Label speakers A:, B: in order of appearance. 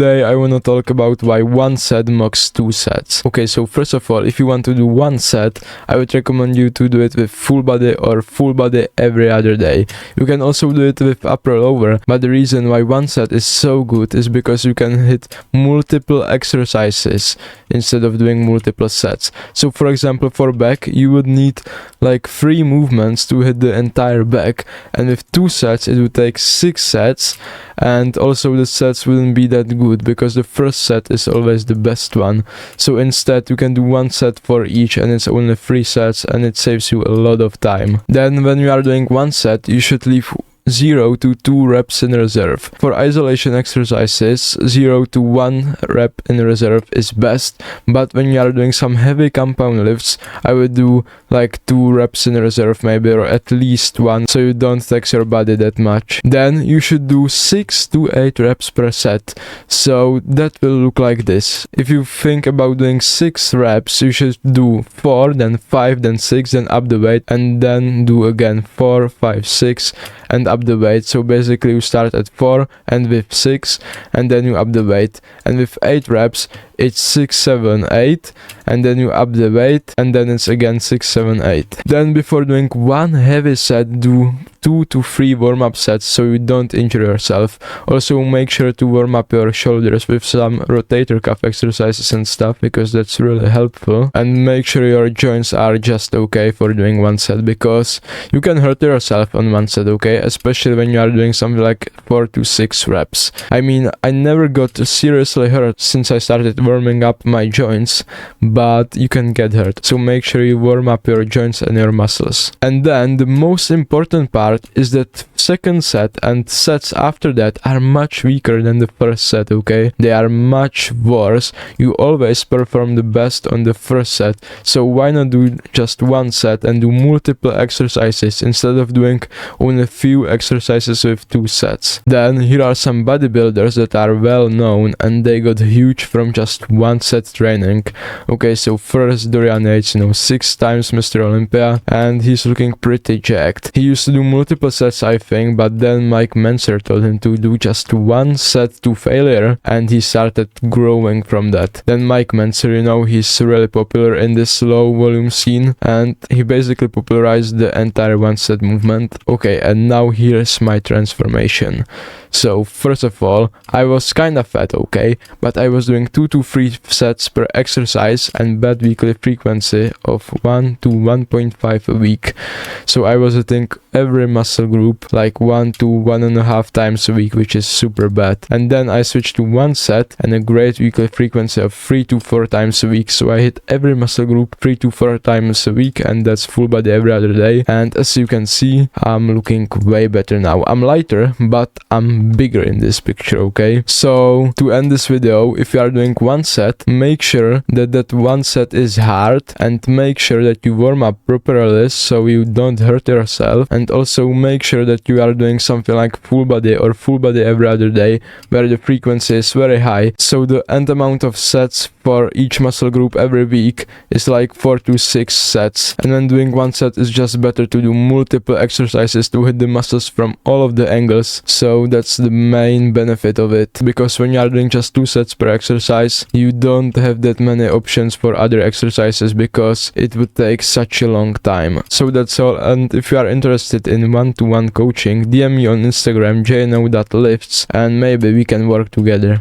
A: today I wanna talk about why one set mocks two sets. Okay, so first of all, if you want to do one set, I would recommend you to do it with full body or full body every other day. You can also do it with upper lower, but the reason why one set is so good is because you can hit multiple exercises instead of doing multiple sets. So for example, for back, you would need like 3 movements to hit the entire back, and with 2 sets it would take 6 sets, and also the sets wouldn't be that good because the first set is always the best one. So instead you can do 1 set for each, and it's only 3 sets, and it saves you a lot of time. Then when you are doing 1 set, you should leave 0 to 2 reps in reserve. For isolation exercises, 0 to 1 rep in reserve is best, but when you are doing some heavy compound lifts, I would do like 2 reps in reserve maybe, or at least 1, so you don't tax your body that much. Then you should do 6 to 8 reps per set, so that will look like this. If you think about doing 6 reps, you should do 4, then 5, then 6, then up the weight, and then do again 4, 5, 6, and up the weight. So basically you start at 4 and with 6, and then you up the weight, and with 8 reps it's 6, 7, 8, and then you up the weight, and then it's again 6, 7, 8. Then before doing one heavy set, do 2 to 3 warm-up sets so you don't injure yourself. Also make sure to warm up your shoulders with some rotator cuff exercises and stuff, because that's really helpful. And make sure your joints are just okay for doing 1 set, because you can hurt yourself on 1 set, okay? Especially when you are doing something like 4 to 6 reps. I mean, I never got seriously hurt since I started warming up my joints, but you can get hurt. So make sure you warm up your joints and your muscles. And then the most important part is that second set and sets after that are much weaker than the first set, okay? They are much worse. You always perform the best on the first set, so why not do just 1 set and do multiple exercises instead of doing only few exercises with 2 sets. Then here are some bodybuilders that are well known and they got huge from just 1 set training. Okay, so first Dorian Yates, 6 times Mr. Olympia, and he's looking pretty jacked. He used to do multiple sets, I think, but then Mike Menzer told him to do just 1 set to failure, and he started growing from that. Then Mike Menzer, he's really popular in this low volume scene, and he basically popularized the entire 1 set movement. Okay, and now here's my transformation. So first of all, I was kinda fat, okay, but I was doing 2 to 3 sets per exercise and bad weekly frequency of 1 to 1.5 a week. So I was hitting every muscle group like 1 to 1.5 times a week, which is super bad. And then I switched to 1 set and a great weekly frequency of 3 to 4 times a week. So I hit every muscle group 3 to 4 times a week, and that's full body every other day. And as you can see, I'm looking way better now. I'm lighter, but I'm bigger in this picture, okay? So to end this video, if you are doing 1 set, make sure that that 1 set is hard, and make sure that you warm up properly so you don't hurt yourself, and also make sure that you are doing something like full body or full body every other day where the frequency is very high, so the end amount of sets for each muscle group every week is like 4 to 6 sets. And when doing 1 set, it's just better to do multiple exercises to hit the muscles from all of the angles. So that's the main benefit of it, because when you are doing just 2 sets per exercise, you don't have that many options for other exercises because it would take such a long time. So that's all, and if you are interested in one-to-one coaching, DM me on Instagram jano.lifts, and maybe we can work together.